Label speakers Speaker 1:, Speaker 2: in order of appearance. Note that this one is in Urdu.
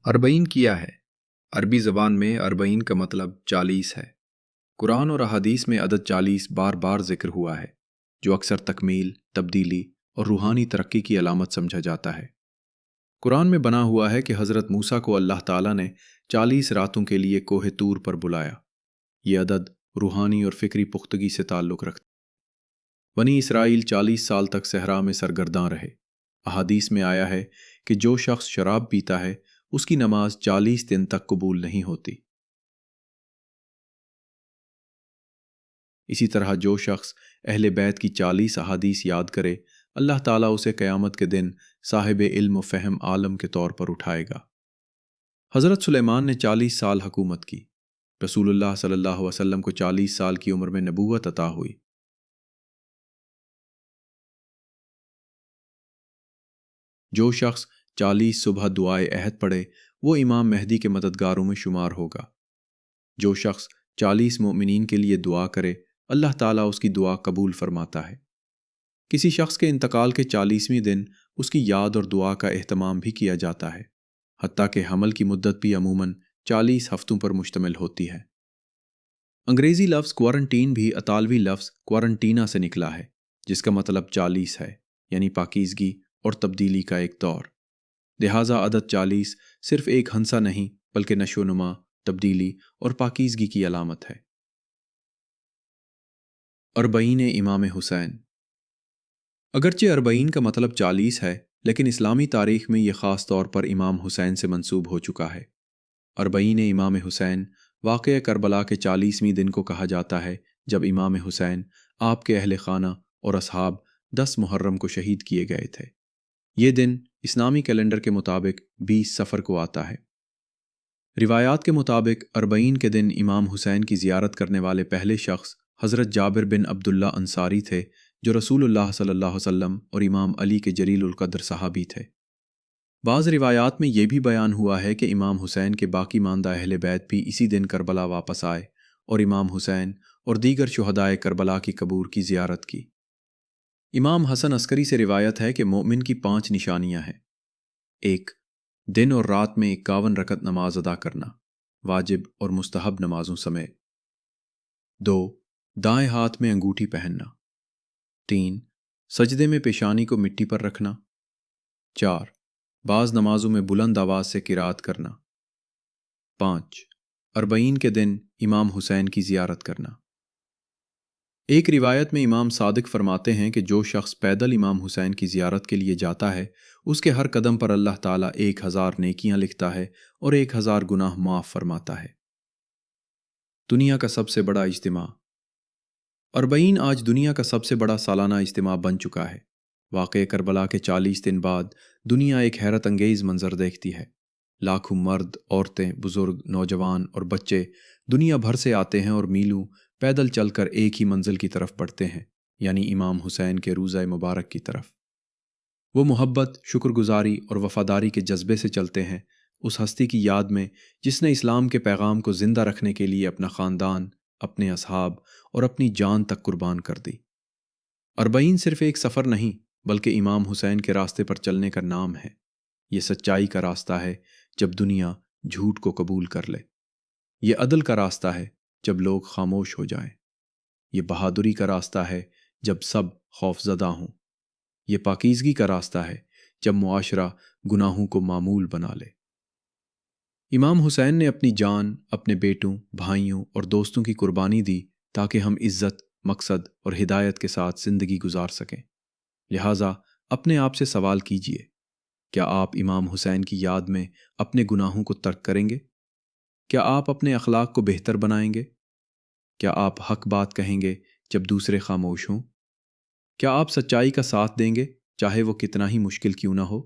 Speaker 1: اربعین کیا ہے؟ عربی زبان میں اربعین کا مطلب 40 ہے۔ قرآن اور احادیث میں عدد 40 بار بار ذکر ہوا ہے، جو اکثر تکمیل، تبدیلی اور روحانی ترقی کی علامت سمجھا جاتا ہے۔ قرآن میں بنا ہوا ہے کہ حضرت موسیٰ کو اللہ تعالیٰ نے 40 راتوں کے لیے کوہ طور پر بلایا۔ یہ عدد روحانی اور فکری پختگی سے تعلق رکھتا ہے۔ بنی اسرائیل 40 سال تک صحرا میں سرگرداں رہے۔ احادیث میں آیا ہے کہ جو شخص شراب پیتا ہے اس کی نماز 40 دن تک قبول نہیں ہوتی۔ اسی طرح جو شخص اہل بیت کی 40 احادیث یاد کرے، اللہ تعالیٰ اسے قیامت کے دن صاحب علم و فہم عالم کے طور پر اٹھائے گا۔ حضرت سلیمان نے 40 سال حکومت کی۔ رسول اللہ صلی اللہ علیہ وسلم کو 40 سال کی عمر میں نبوت عطا ہوئی۔ جو شخص 40 صبح دعائے عہد پڑھے وہ امام مہدی کے مددگاروں میں شمار ہوگا۔ جو شخص 40 مومنین کے لیے دعا کرے اللہ تعالیٰ اس کی دعا قبول فرماتا ہے۔ کسی شخص کے انتقال کے 40ویں دن اس کی یاد اور دعا کا اہتمام بھی کیا جاتا ہے، حتیٰ کہ حمل کی مدت بھی عموماً 40 ہفتوں پر مشتمل ہوتی ہے۔ انگریزی لفظ کوارنٹین بھی اطالوی لفظ کوارنٹینا سے نکلا ہے، جس کا مطلب 40 ہے، یعنی پاکیزگی اور تبدیلی کا ایک دور۔ لہٰذا عدد 40 صرف ایک ہنسا نہیں بلکہ نشو و نما، تبدیلی اور پاکیزگی کی علامت ہے۔ اربعین امام حسین۔ اگرچہ اربعین کا مطلب 40 ہے، لیکن اسلامی تاریخ میں یہ خاص طور پر امام حسین سے منسوب ہو چکا ہے۔ اربعین امام حسین واقعہ کربلا کے 40ویں دن کو کہا جاتا ہے، جب امام حسین آپ کے اہل خانہ اور اصحاب 10 محرم کو شہید کیے گئے تھے۔ یہ دن اسلامی کیلنڈر کے مطابق 20 صفر کو آتا ہے۔ روایات کے مطابق اربعین کے دن امام حسین کی زیارت کرنے والے پہلے شخص حضرت جابر بن عبداللہ انصاری تھے، جو رسول اللہ صلی اللہ علیہ وسلم اور امام علی کے جلیل القدر صحابی تھے۔ بعض روایات میں یہ بھی بیان ہوا ہے کہ امام حسین کے باقی ماندہ اہل بیت بھی اسی دن کربلا واپس آئے اور امام حسین اور دیگر شہدائے کربلا کی قبور کی زیارت کی۔ امام حسن عسکری سے روایت ہے کہ مومن کی 5 نشانیاں ہیں۔ 1. دن اور رات میں 51 رکعت نماز ادا کرنا، واجب اور مستحب نمازوں سمیت۔ 2. دائیں ہاتھ میں انگوٹھی پہننا۔ 3. سجدے میں پیشانی کو مٹی پر رکھنا۔ 4. بعض نمازوں میں بلند آواز سے قرات کرنا۔ 5. اربعین کے دن امام حسین کی زیارت کرنا۔ ایک روایت میں امام صادق فرماتے ہیں کہ جو شخص پیدل امام حسین کی زیارت کے لیے جاتا ہے اس کے ہر قدم پر اللہ تعالیٰ 1000 نیکیاں لکھتا ہے اور 1000 گناہ معاف فرماتا ہے۔ دنیا کا سب سے بڑا اجتماع۔ اربعین آج دنیا کا سب سے بڑا سالانہ اجتماع بن چکا ہے۔ واقعہ کربلا کے 40 دن بعد دنیا ایک حیرت انگیز منظر دیکھتی ہے۔ لاکھوں مرد، عورتیں، بزرگ، نوجوان اور بچے دنیا بھر سے آتے ہیں اور میلوں پیدل چل کر ایک ہی منزل کی طرف بڑھتے ہیں، یعنی امام حسین کے روضہ مبارک کی طرف۔ وہ محبت، شکر گزاری اور وفاداری کے جذبے سے چلتے ہیں، اس ہستی کی یاد میں جس نے اسلام کے پیغام کو زندہ رکھنے کے لیے اپنا خاندان، اپنے اصحاب اور اپنی جان تک قربان کر دی۔ اربعین صرف ایک سفر نہیں بلکہ امام حسین کے راستے پر چلنے کا نام ہے۔ یہ سچائی کا راستہ ہے جب دنیا جھوٹ کو قبول کر لے۔ یہ عدل کا راستہ ہے جب لوگ خاموش ہو جائیں۔ یہ بہادری کا راستہ ہے جب سب خوف زدہ ہوں۔ یہ پاکیزگی کا راستہ ہے جب معاشرہ گناہوں کو معمول بنا لے۔ امام حسین نے اپنی جان، اپنے بیٹوں، بھائیوں اور دوستوں کی قربانی دی تاکہ ہم عزت، مقصد اور ہدایت کے ساتھ زندگی گزار سکیں۔ لہٰذا اپنے آپ سے سوال کیجئے، کیا آپ امام حسین کی یاد میں اپنے گناہوں کو ترک کریں گے؟ کیا آپ اپنے اخلاق کو بہتر بنائیں گے؟ کیا آپ حق بات کہیں گے جب دوسرے خاموش ہوں؟ کیا آپ سچائی کا ساتھ دیں گے چاہے وہ کتنا ہی مشکل کیوں نہ ہو؟